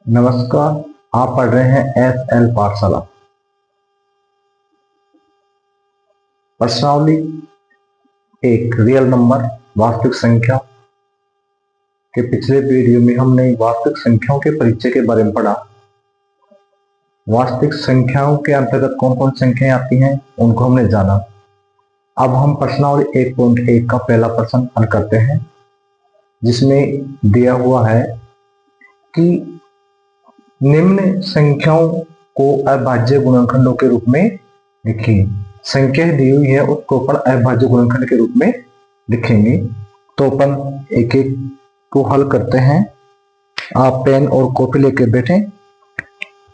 नमस्कार। आप पढ़ रहे हैं एस एल पाठशाला। प्रश्नावली एक रियल नंबर वास्तविक संख्या के पिछले वीडियो में हमने वास्तविक संख्याओं के परिचय के बारे में पढ़ा। वास्तविक संख्याओं के अंतर्गत कौन कौन संख्याएं आती हैं उनको हमने जाना। अब हम प्रश्नावली 1.1 का पहला प्रश्न हल करते हैं, जिसमें दिया हुआ है कि निम्न संख्याओं को अभाज्य गुणनखंडों के रूप में लिखिए। संख्या दी हुई है, उसको अपन अभाज्य गुणनखंड के रूप में लिखेंगे। तो अपन एक एक को हल करते हैं। आप पेन और कॉपी लेके बैठे,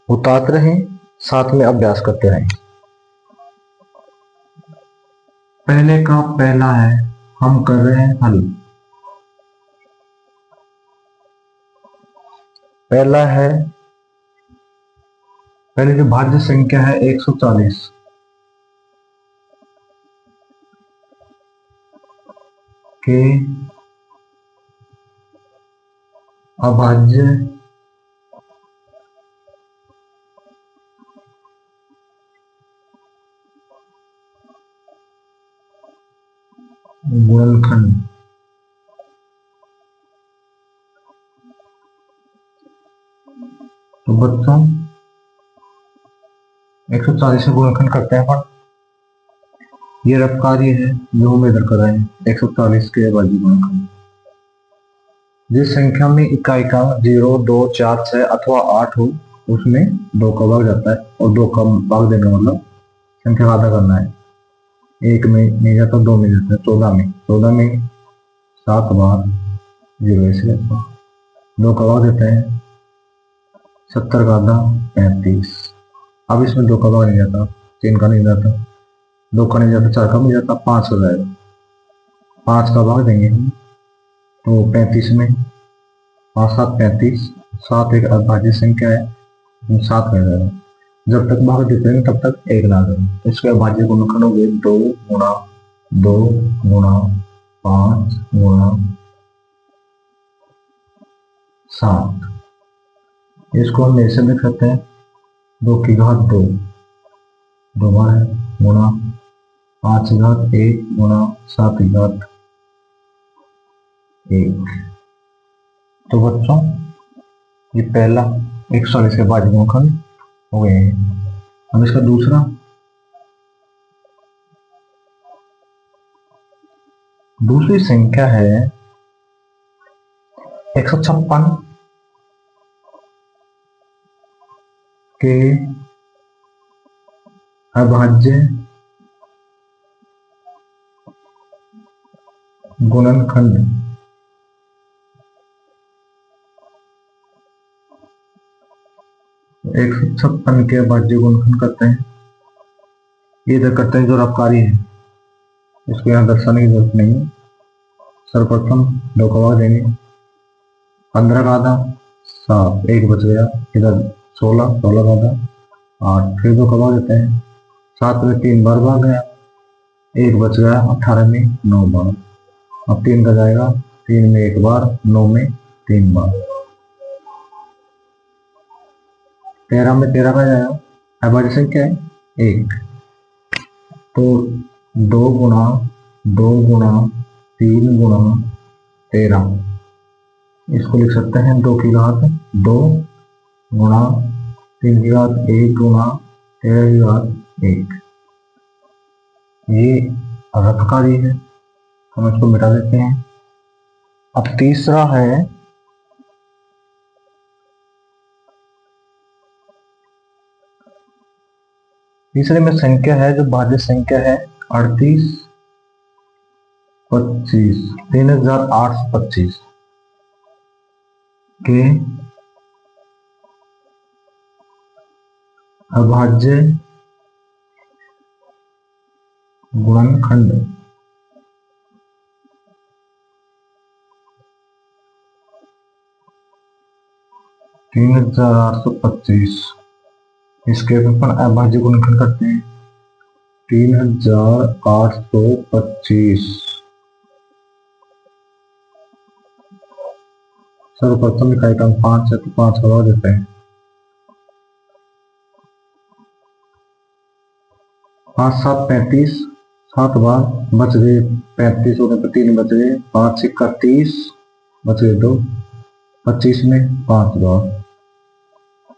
उतारते रहें, साथ में अभ्यास करते रहें। पहले का पहला है, हम कर रहे हैं हल। पहला है, पहले जो भाज्य संख्या है 140 के अभाज्य गुणनखंड तो बच्चों 140 से गुणनखंड करते हैं अपन। ये रफ कार्य है जो हम इधर कर रहे हैं, 140 के अभाज्य गुणनखंड। जिस संख्या में इकाई का 0, 2, 4, 6 अथवा 8 हो, उसमें 2 का भाग जाता है, और 2 का भाग देना मतलब संख्या का आधा करना है। 1 में नहीं जाता, 2 में जाता है, 14 में 7 बार 0 ऐसे जाता है। 2 का भाग देते हैं, 70 का आधा 35। अब इसमें 2 का भाग नहीं जाता, 3 का नहीं जाता, 2 का नहीं जाता, 4 का नहीं जाता, 5 हो जाएगा। 5 का भाग देंगे हम तो 35 में 5 7 35। 7 एक अभाज्य संख्या है, 7 में जाएगा। जब तक भाग देते हैं तब तक 1 ना करें। तो इसके अभाज्य गुणनखंड हो गए 2 गुणा 2 गुणा 5 गुणा 7। इसको हम ऐसे लिख सकते हैं, 2 की घात 2 2 बार है, गुणा 5 की घात 1 गुणा 7 की घात 1। तो बच्चों ये पहला 140 के भाज्य गुणनखंड हो गए हैं। अब इसका दूसरी संख्या है 156 के अभाज्य गुणनखंड। 156 के अभाज्य गुणनखंड करते हैं। ये इधर करते हैं जो रफकारी है, इसको यहाँ दर्शाने की जरूरत नहीं है। सर्वप्रथम 2 का भाग देंगे, 15 का आधा 7, 1 बच गया, इधर 16 का आधा 8, फिर 2 का भाग देते हैं, 7 में 3 बार भाग गया, 1 बच गया, 18 में 9 बार। अब 3 का जाएगा, 3 में 1 बार, 9 में 3 बार, 13 में 13 का जाएगा। अभाज्य संख्या है 1, तो 2 गुणा 3 गुणा 13, इसको लिख सकते हैं 2 की घात 2 गुणा 3 की घात 1 गुणा 13 की घात 1। ये रफकारी है, हम इसको मिटा देते हैं। अब तीसरा है, तीसरे में संख्या है जो भाज्य संख्या है 38 25 3825 के अभाज्य गुणनखंड। तीन 3825, इसके अपन अभाज्य गुणनखंड करते हैं। 3825 सर्वप्रथम इकाई का 5 है तो 5 का भाग देते हैं। 5 7 35, 7 बार बच गए 35 होने पर 3 बच गए, 5 सिक्का 30 बच गए 2, 25 में 5 बार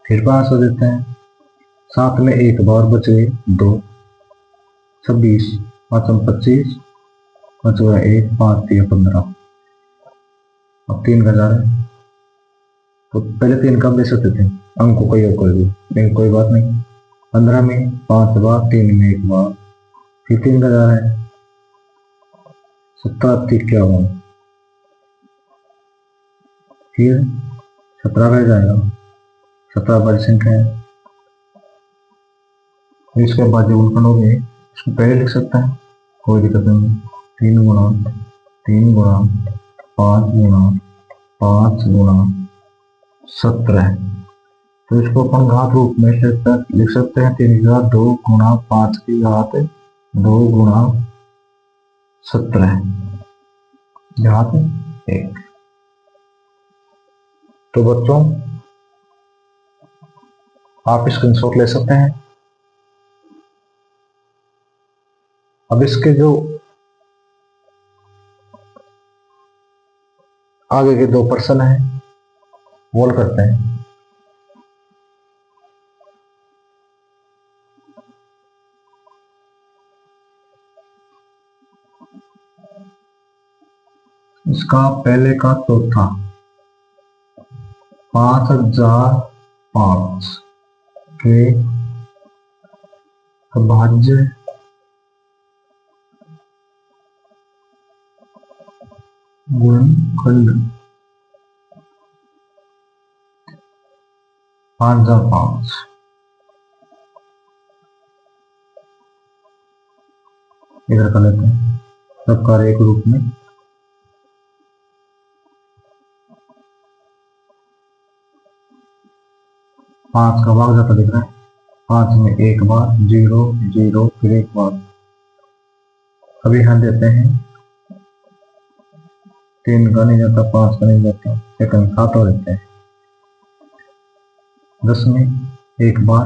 फिर 5 हो देते हैं। 7 में 1 बार बच गए 2, 26 5 25 बच गया 1, 5 दिया 15। अब 3 का जा रहा है तो पहले 3 कम दे सकते थे, अंक को कोई और कर दी, लेकिन कोई बात नहीं। 15 में 5 बार, 3 में 1 बार, फिर 3 का जा रहा है 17 51, फिर 17 का जाएगा, 17 बड़ी संख्या है, इसके बाद जो गुणनखंड हो गए इसको पहले लिख सकता है, कोई दिक्कत नहीं। 3 गुणा 3 गुणा 5 गुणा 5 गुणा 17, तो इसको अपन घात रूप में लिख सकते हैं। 3 की घात 2 गुणा 5 की घात 2 गुणा 17 घात 1। तो बच्चों आप स्क्रीनशॉट ले सकते हैं। अब इसके जो आगे के 2 प्रश्न हैं वो करते हैं। इसका पहले का चौथा 5005 के अभाज्य गुणनखंड 5005 इधर कर लेते हैं सबका एक रूप में। 5 का भाग जाता दिख रहा है, 5 में 1 बार 0 0 फिर 1 बार। अभी हम देते हैं 3 का नहीं जाता, 5 का नहीं जाता, सेकंड 7 और देते हैं। 10 में 1 बार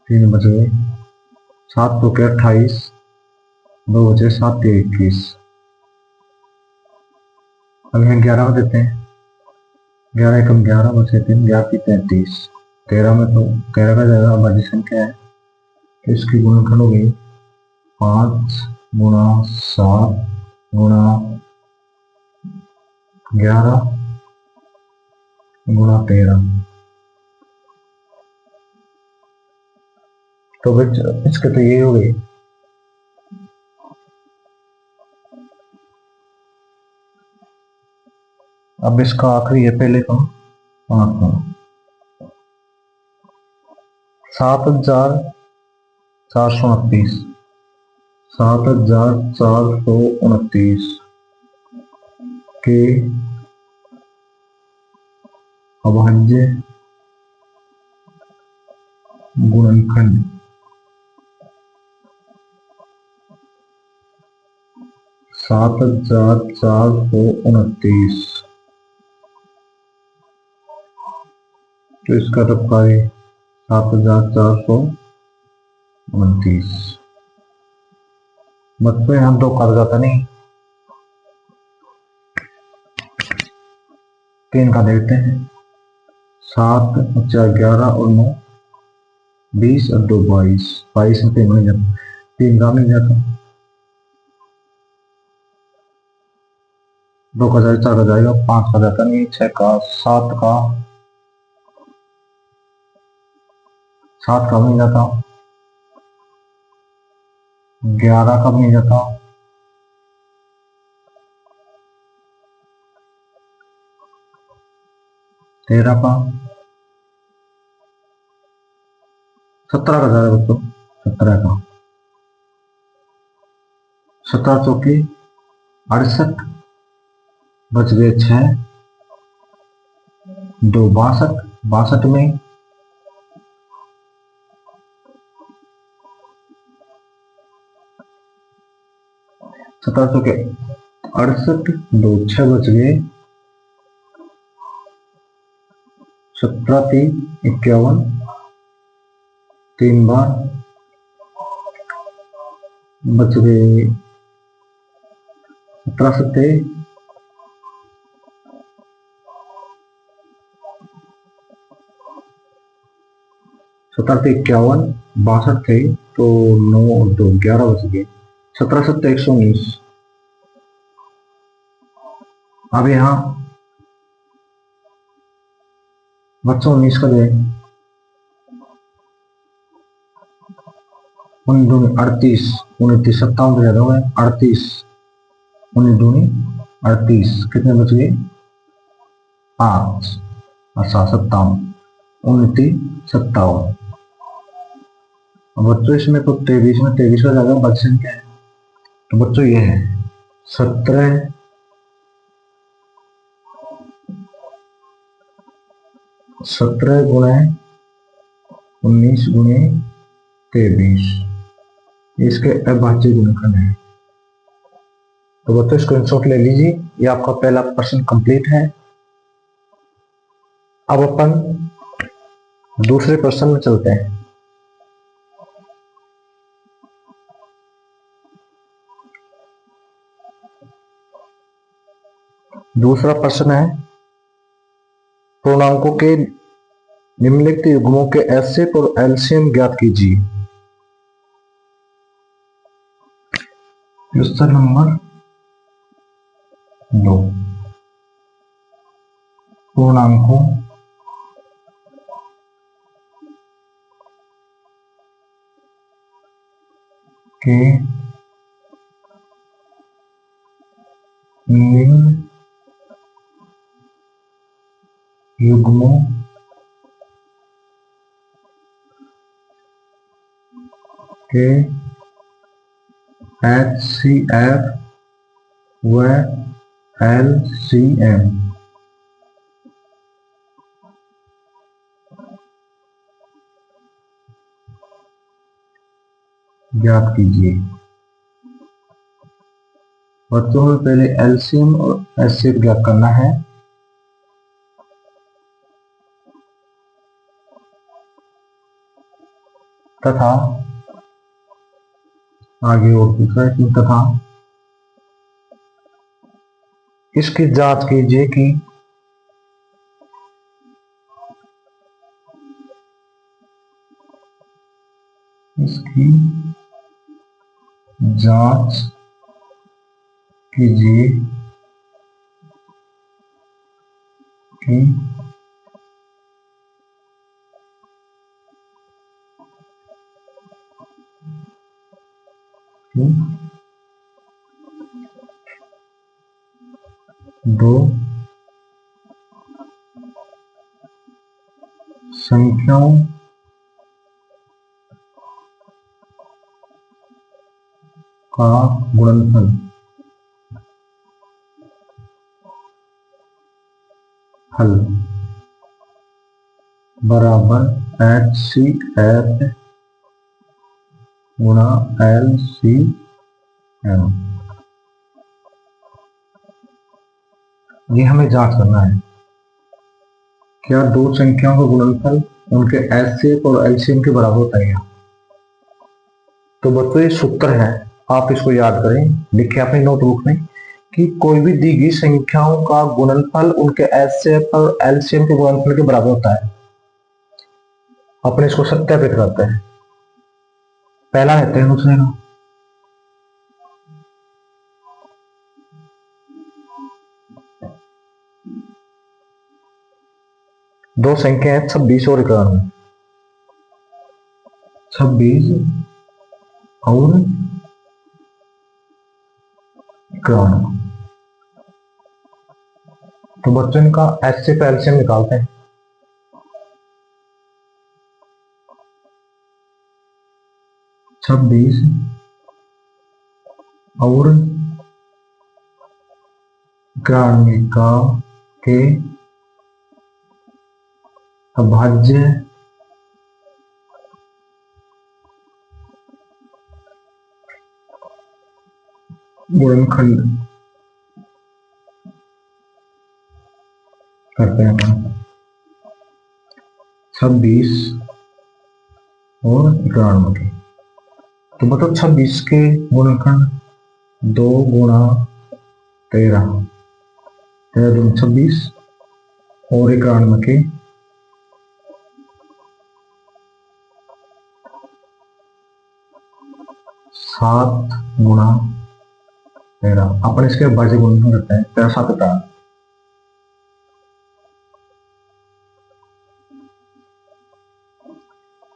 3 बच गए, 7 तो क्या 28, 2 बचे 7 21। अब यहाँ 11 में देते हैं, 11 एकम 11 बचे 3, 11 की 33, 13 में तो 13 का जाएगा अभाज्य संख्या है, तो इसकी गुणनखंड हो गई 5 गुणा 7 गुणा 11 गुणा 13। तो बच्चों इसके तो ये हो गई। अब इसका आखिरी है पहले का 5 का 7429 7429 के अभाज्य गुणनखंड 7429, तो इसका तबकारी 7429। बच्चों यहाँ 2 कर जाता नहीं, 3 का देखते हैं, 7 4 11 और 9 20 और 2 22, 22 में 3 नहीं जाता, 3 का नहीं जाता, 2 का जाएगा 4 का जाएगा, 5 का जाता नहीं, 6 का 7 का नहीं जाता, 11 का नहीं जाता, 13 का, 17 का जाएगा बच्चों, 17 का 17 चौकी 68 बच गए 6 2 62, 62 में 17 चौके 68 2 6 बच गए 17 3 51, 3 बार बच गए 17 सत्ते 17 थे 51, 62 थे तो 9 और 2 11 बच गए। 17 सत्ते 119। अब यहाँ बच्चों 19 का जाए 38 29 57 तो ज्यादा हुआ 38 19 38 कितने बच गए 5 अच्छा 57 29 57। बच्चों इसमें तो 23 में 23 का ज्यादा बच संख्या है तो बच्चों ये है 17 गुणे 19 गुणे 23 इसके अभाज्य गुणनखंड है। तो बच्चों स्क्रीनशॉट ले लीजिए, ये आपका पहला प्रश्न कंप्लीट है। अब अपन दूसरे प्रश्न में चलते हैं। दूसरा प्रश्न है पूर्णांकों के निम्नलिखित युग्मों के एचसीएफ और एलसीएम ज्ञात कीजिए। प्रश्न नंबर 2 पूर्णांकों के निम्न युग्मों के HCF व LCM ज्ञात कीजिए। बच्चों में पहले LCM और HCF ज्ञात करना है। तथा आगे और पूछा है कि तथा इसकी जांच कीजिए कि इसकी जांच कीजिए कि दो संख्याओं का गुणनफल हल बराबर HCF गुणा LCM। ये हमें जांच करना है क्या दो संख्याओं का गुणनफल उनके HCF और LCM के बराबर होता है। तो बच्चों ये सूत्र है, आप इसको याद करें, लिखिए अपनी नोटबुक में कि कोई भी दी गई संख्याओं का गुणनफल उनके HCF और LCM के गुणनफल के बराबर होता है। अपने इसको सत्यापित करते हैं। पहला लेते हैं दूसरे का। दो संख्या है 26 और 91। 26 और 91। तो बच्चों इनका HCF LCM निकालते हैं। छब्बीस और 91 का के अभाज्य गुणनखंड करते हैं। 26 और 91 के। तो बताओ 26 के गुणनखंड 2 गुणा 13, 13 दूनी 26 और 91 के 7 गुणा 13। अपन इसके बाजी गुणनखंड करते हैं, 13 7 18।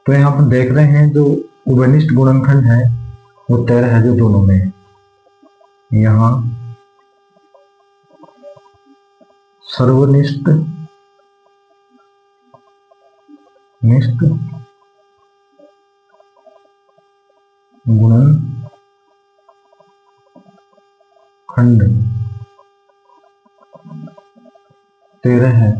तो यहाँ पर देख रहे हैं जो उभयनिष्ठ गुणनखंड है वो 13 है जो दोनों में है। यहाँ सर्वनिष्ठ गुणनखंड 13 है,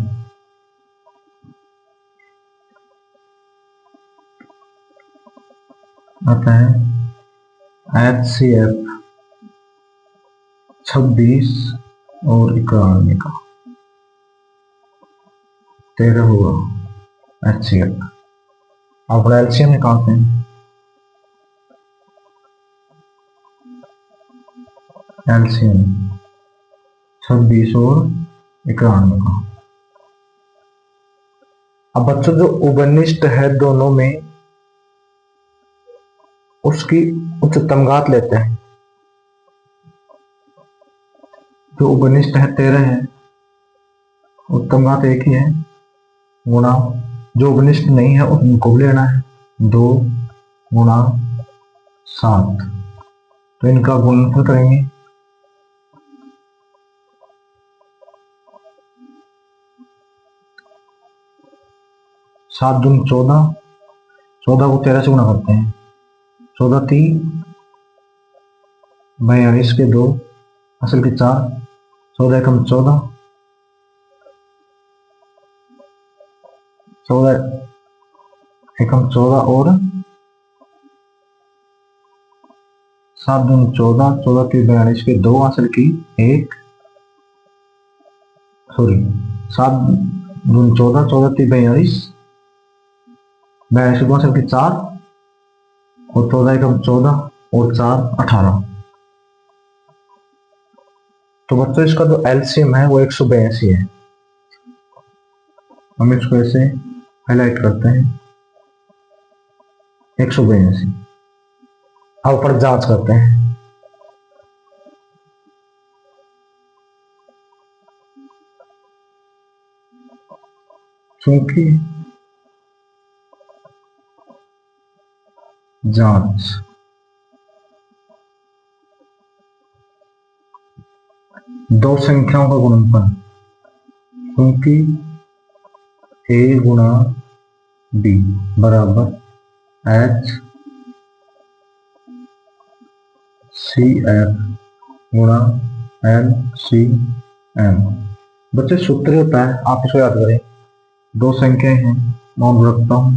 आता है HCF 26 और 91 का 13 हुआ HCF। अब एलसीएम निकालते हैं। एलसीएम 26 और 91 का। अब बच्चों जो उभयनिष्ठ है दोनों में उसकी उच्चतम घात लेते हैं। जो उभयनिष्ठ है 13 है, उत्तम घात एक ही है, गुणा जो उभयनिष्ठ नहीं है उनको भी लेना है 2 गुणा 7। तो इनका गुणनफल करेंगे, 7 दूनी 14, 14 को 13 से गुणा करते हैं, 14 3 42 के 2 असल के 4, 14 एकम 14, 14 एकम 14 और 7 दूनी 14, 14 3 42 के 2 असल की 1, सॉरी 7 दूनी 14, 14 3 42, 42 के 2 असल की 4 और 14 एकम 14 और 4 18। तो बच्चों इसका जो एलसीएम है वो 182 है। हम इसको ऐसे हाईलाइट करते हैं 182। अब ऊपर जांच करते हैं, क्योंकि जांच दो संख्याओं का गुणनफल, क्योंकि a गुणा b बराबर HCF गुणा LCM। बच्चे सूत्र होता है, आप इसको याद करें। दो संख्याएं हैं, मान रखता हूं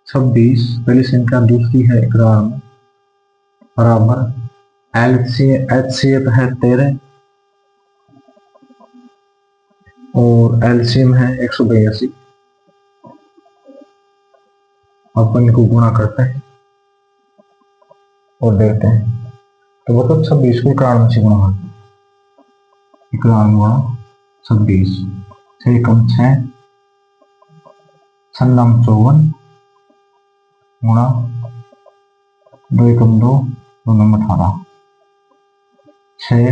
26 पहली संख्या, दूसरी है 91 बराबर HCF है 13 और एलसीएम है 182। अपन इनको गुणा करते हैं और देखते हैं। तो बताओ 26 को 91 से गुणा करते हैं, 91 गुणा 26, 6 एकम 6, 6 नम 54 गुणा 2 एकम 2, 2 नम 18, 6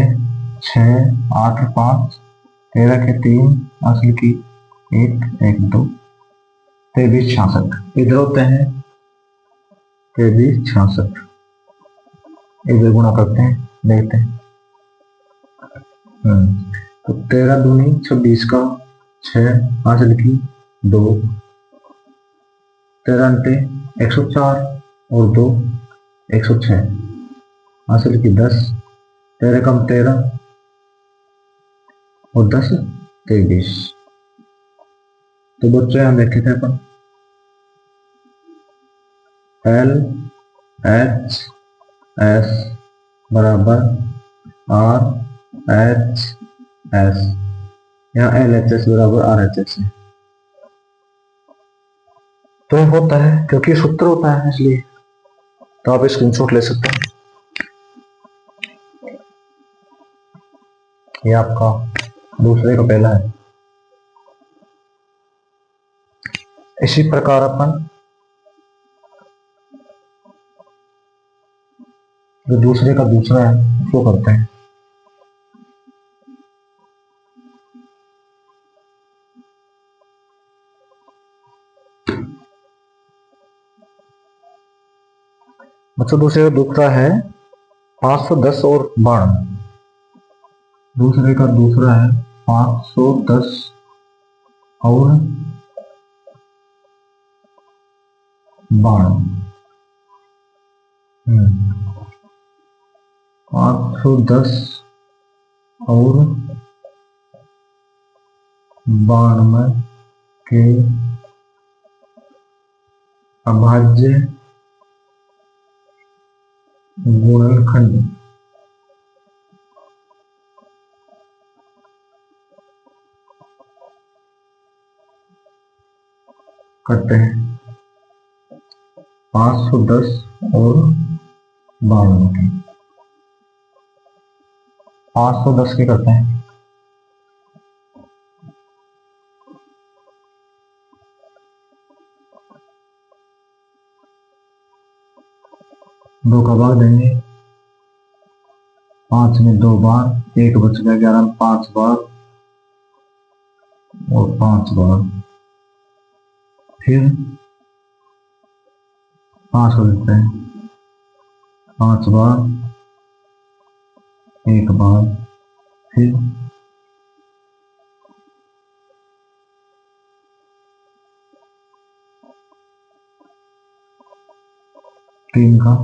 6 8 5, 13 के 3 असल की 1 1 2, 23 66। इधर होते हैं 23 66, इधर गुणा करते हैं, देखते हैं। तो 13 दूनी 26 का 6 असल की 2, 13 अंटे 104 और 2 106 असल की 10, 13 कम 13 और 10 23। तो बच्चों यहाँ देखे थे अपन LHS बराबर RHS, यहाँ LHS बराबर RHS है। तो ये होता है क्योंकि सूत्र होता है इसलिए। तो आप स्क्रीनशॉट ले सकते हैं। ये आपका दूसरे का पहला है। इसी प्रकार अपन जो दूसरे का दूसरा है उसको करते हैं। बच्चों दूसरे का दूसरा है 510 और 92। दूसरे का दूसरा है 510 और 92। 510 और 92 के अभाज्य गुणनखंड करते हैं। 510 और 92 के 510 के करते हैं। दो का भाग देंगे, 5 में 2 बार, 1 बच गया, 11 में 5 बार और 5 बार, फिर 5 को देते हैं, 5 बार, 1 बार, फिर 3 का,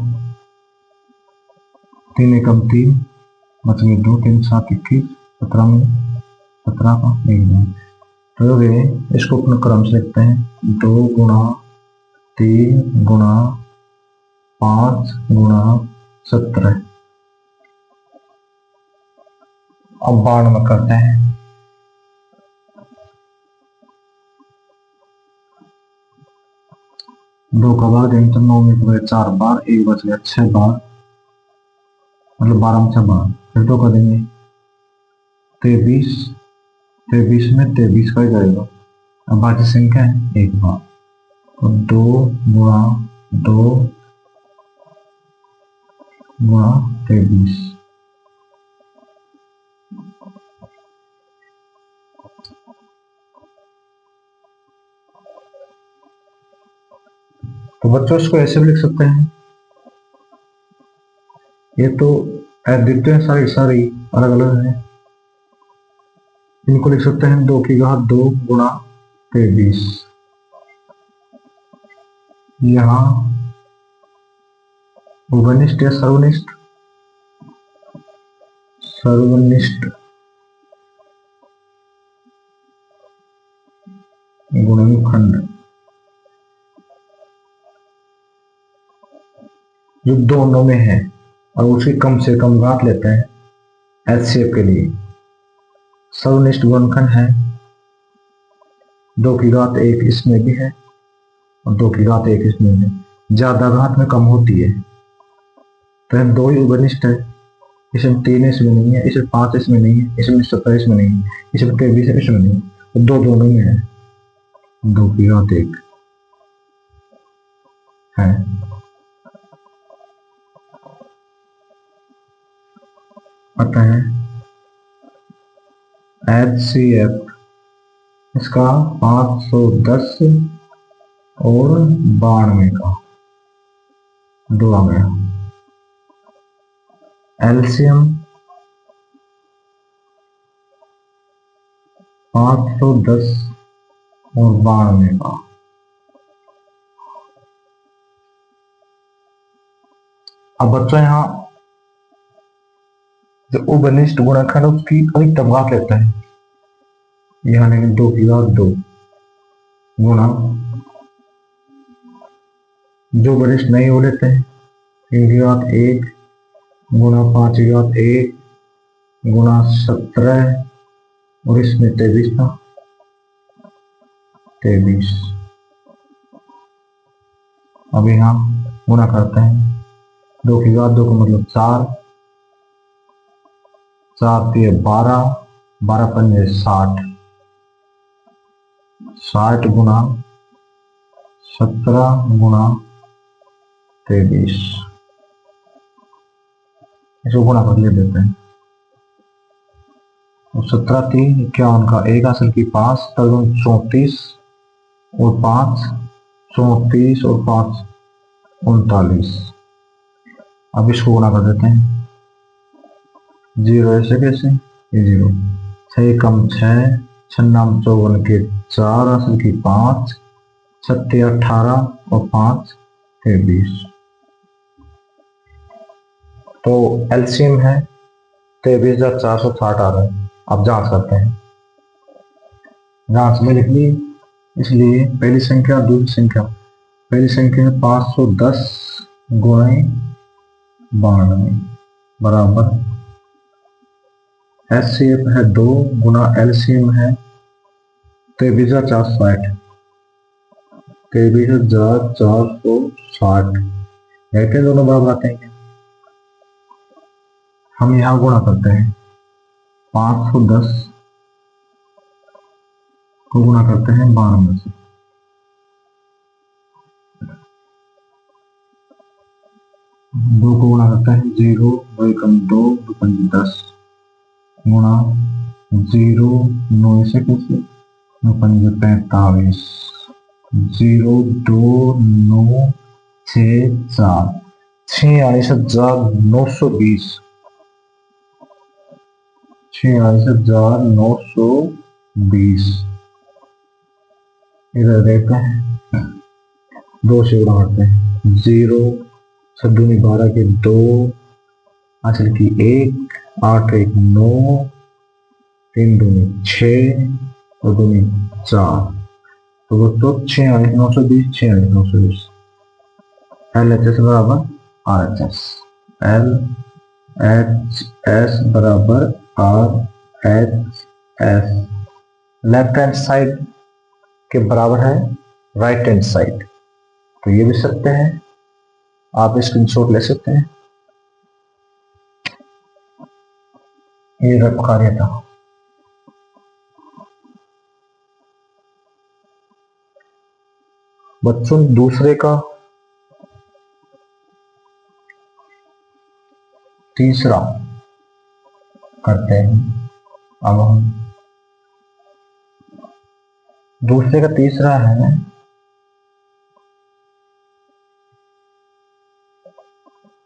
3 एकम 3 बच गए 2, 3 7 21, 17 में 17 का 1 बार। तो ये इसको अपने क्रम से लिखते हैं, 2 गुणा 3 गुणा 5 गुणा 17। अब 92 करते हैं। 2 का भाग देंगे तो 9 में 4 बार, 1 बच गया 6 बार, मतलब 12 में 6 बार, फिर 2 कर देंगे 23, 23 में 23 का ही जाएगा। अब बाकी संख्या है 1 बार, तो 2 गुणा 2 गुणा 23। तो बच्चों इसको ऐसे भी लिख सकते हैं, ये तो अद्वितीय सारी सारी अलग अलग है, इनको लिख सकते हैं 2 की घात 2 गुणा 23। यहाँ उभयनिष्ठ या सर्वनिष्ठ, सर्वनिष्ठ गुणनखंड जो दोनों में है और उसकी कम से कम घात लेते हैं एचसीएफ के लिए। सर्वनिष्ठ गुणनखंड है 2 की घात 1 इसमें भी है और 2 की घात 1 इसमें भी, ज्यादा घात में कम होती है। तो हम 2 ही उभयनिष्ठ है, इसमें 3 इसमें नहीं है, इसमें 5 इसमें नहीं है, इसमें 17 इसमें नहीं है, इसमें 23 इसमें नहीं है, तो 2 दोनों में है, 2 की घात 1 है। अतः HCF इसका 510 और 92 का 2 आ गया। एलसीएम 510 और 92 का। अब बच्चों यहाँ जो उभयनिष्ठ गुणनखंड उसकी अधिकतम घात लेते हैं, यहाँ लेंगे 2 की घात 2 गुणा, जो वरिष्ठ नहीं हो लेते हैं 3 की घात 1 गुणा 5 की घात 1 गुणा 17 और इसमें 23 था 23 अब यहाँ गुणा करते हैं, 2 की घात 2 का मतलब 4, 4 3 12, 12 पंजे 60, 60 गुणा 17 गुणा 23, इसको गुणा कर ले देते हैं। तो 17 3 51 का 1 हासिल की 5 तक 34 और 5 34 और 5 39। अब इसको गुणा कर देते हैं, 0 ऐसे कैसे, ये 0, 6 कम 6, 6 54 के 4 हासिल की 5, 7 18 और 5 23। तो एलसीएम है 23,460 आ रहा है। अब जांच करते हैं, जांच में लिख ली, इसलिए पहली संख्या दूसरी संख्या, पहली संख्या है 510 गुणे 92 बराबर एचसीएफ है 2 गुना एलसीएम है 23,460, 23,460 कहते हैं, दोनों बराबर आते हैं क्या? हम यहाँ गुणा करते हैं, 510 को गुणा करते हैं 92 से, 2 को गुणा करते हैं 0 2 कम 2 2 पंजे 10 गुणा 0 9 से कैसे 9 पंजे 45, 0 2 9 6 4 46,920, 46,920 इधर देखते हैं, 2 से गुणा करते हैं, 0 सदुनी 12 के 2 हासिल की 1 8 1 9 3 दूनी 6 और दूनी 4, तो दोस्तों 46,920 46,920 LHS बराबर RHS, LHS बराबर RHS। लेफ्ट हैंड साइड के बराबर है राइट हैंड साइड, तो ये भी सकते हैं, आप स्क्रीनशॉट ले सकते हैं। ये रफ कार्य था। बच्चों दूसरे का तीसरा करते हैं। अब हम दूसरे का तीसरा है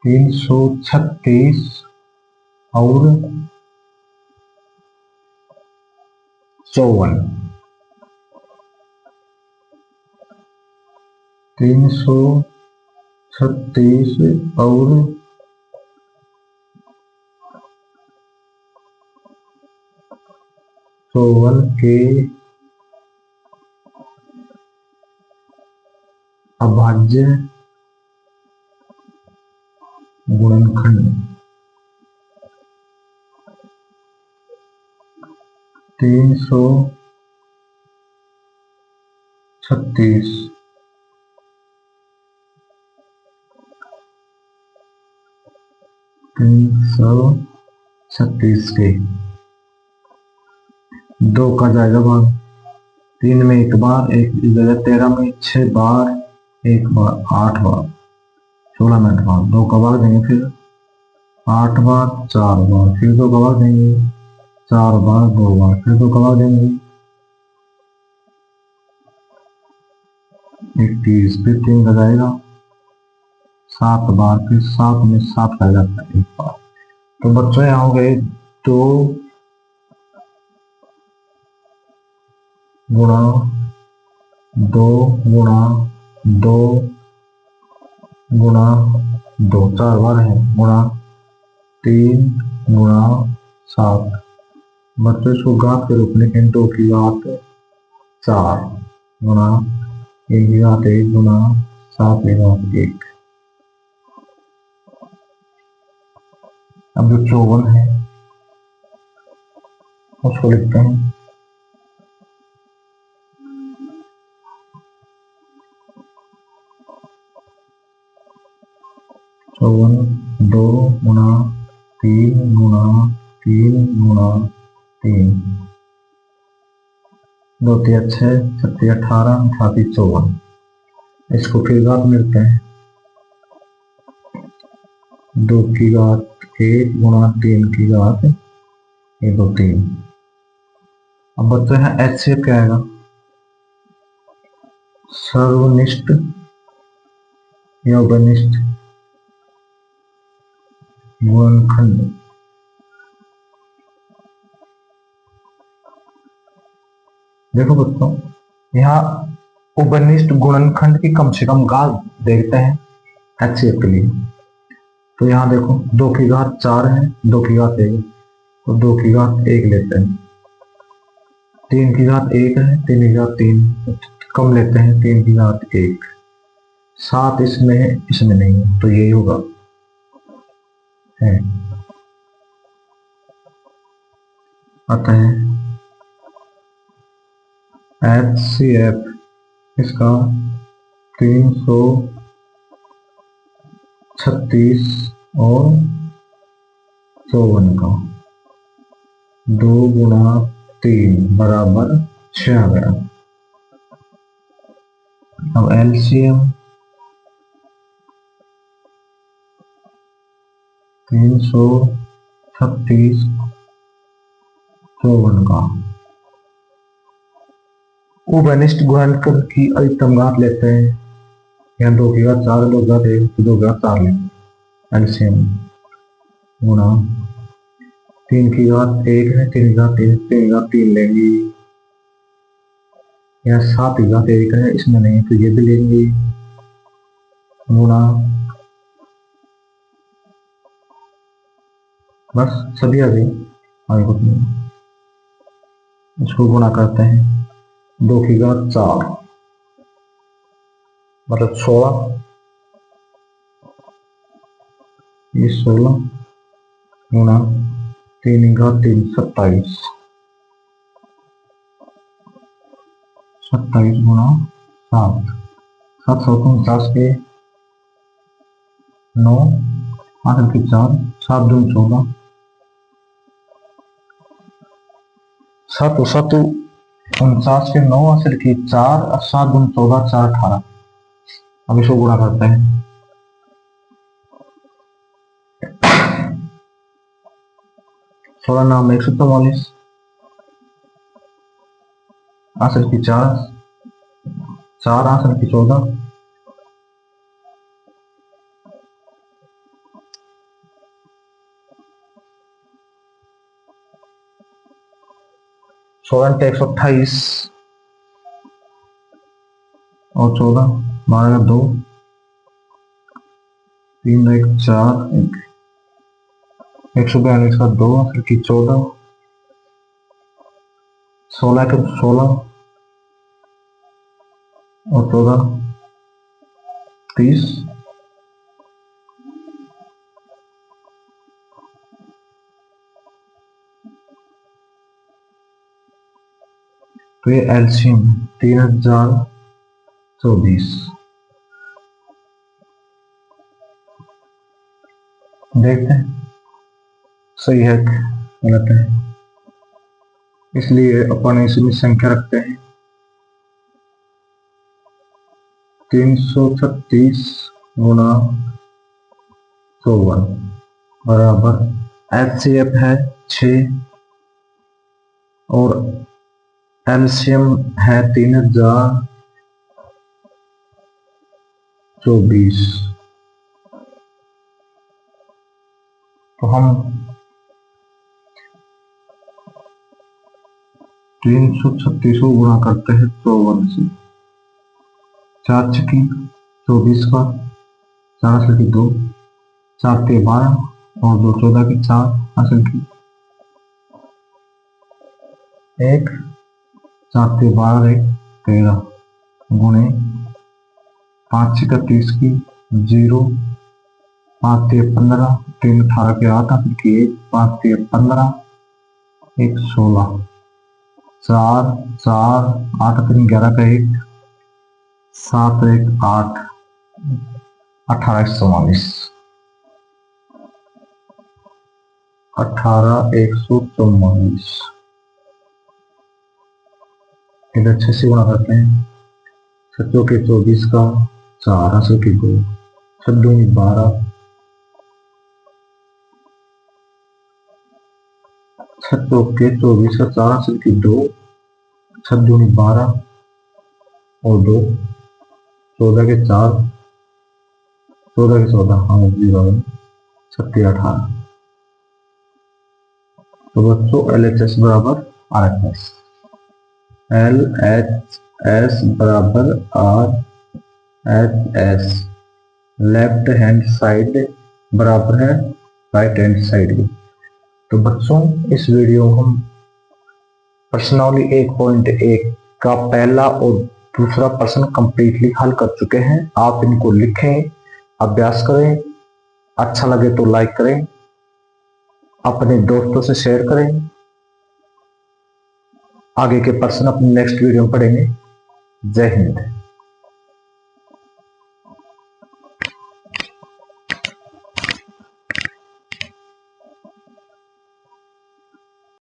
336 और 54, 336 और 54 के अभाज्य गुणनखंड 336 336 के 2 का जाएगा भाग, 3 में 1 बार, 1 जगह 13 में 6 बार, 1 बार 8 बार, 16 में 8 बार, 2 का भाग देंगे, फिर 8 बार 4 बार, फिर 2 का भाग देंगे 4 बार 2 बार, फिर 2 का भाग देंगे 21, फिर 3 का जाएगा 7 बार, फिर 7 में 7 का जाता है 1 बार। तो बच्चों यहाँ हो गए 2 गुणा 2 गुणा 2 गुणा 2 4 बार है, गुणा 3 गुणा 7, बच्चों इसको घात के रूप में 2 की घात 4 गुणा 3 की घात 1 गुणा 7 की घात 1। अब जो 54 है उसको लिखते हैं, 54 2 गुना 3 गुना 3 गुना 3 2 3 6 7 18 38 54। इसको फिर घात मिलते हैं 2 की घात 1 गुना 3 की घात 1 2 3। अब बच्चों यहाँ HCF क्या आएगा? सर्वनिष्ठ या उभयनिष्ठ गुणनखंड। देखो बच्चों, यहाँ उभयनिष्ठ गुणनखंड की कम से कम घात देखते हैं HCF के लिए। तो यहाँ देखो 2 की घात 4 है, 2 की घात 1 है, तो 2 की घात 1 लेते हैं। 3 की घात 1 है, 3 की घात 3 कम लेते हैं, 3 की घात 1। 7 इसमें है, इसमें नहीं है, तो यही होगा है। अतः HCF इसका 336 और 54 का 2 गुना 3 बराबर 6 आ गया। अब LCM 336 54 का उभयनिष्ठ गुणनखंड की अधिकतम घात लेते हैं। यहाँ 2 की घात 4 2 की घात 1 तो 2 की घात 4 लेंगे LCM गुना 3 की घात 1 है, 3 की घात 3 3 की घात 3 लेंगे। यहाँ 7 की घात 1 है, इसमें नहीं तो ये भी लेंगे गुना, बस सभी आ गई, आगे कुछ नहीं। इसको गुणा करते हैं 2 की घात 4 मतलब 16, ये 16 गुना 3 की घात 3 27 27 गुना 7 7 49 के 9 8 के 4 7 2 14 7 7 49 के 9 8 की 4 और 7 2 14 4 18। अब इसको गुणा करते हैं 16 नाम 144 8 की 4 4 8 की 14 16 128 और 14 12 2 3 1 4 142 का 2 8 की 14 16 के 16 और 14 30 तो ये एलसीएम 3024। देखते हैं सही है गलत है, इसलिए अपन इसमें संख्या रखते हैं 336 गुना 54 बराबर HCF है 6 और LCM है 3024। तो हम 336 को गुणा करते हैं 54 से, 4 छकी 24 का 4 असल की 2 4 के 12 और 2 14 के 4 असल की 1 4 के 12 1 13 गुणे 5 छक्का 30 की 0 5 के 15 3 18 के 8 असल की 1 5 के 15 1 16 4 4 8 3 11 का 1 7 1 8 18 44। 18,144 इधर 6 से गुणा करते हैं। 7 के 24 का 4 हासिल की 2, 7 दूनी 12, 7 के 24 का 4 हासिल की 2, 7 दूनी 12 और 2, 14 के 4, 14 के 14, हाँ जी बाबा 18। तो बच्चों LHS बराबर RHS, LHS बराबर RHS, लेफ्ट हैंड साइड बराबर है राइट हैंड साइड की। तो बच्चों इस वीडियो हम प्रश्नावली 1.1 का पहला और दूसरा प्रश्न कंप्लीटली हल कर चुके हैं। आप इनको लिखें, अभ्यास करें, अच्छा लगे तो लाइक करें, अपने दोस्तों से शेयर करें। आगे के प्रश्न अपने नेक्स्ट वीडियो में पढ़ेंगे। जय हिंद।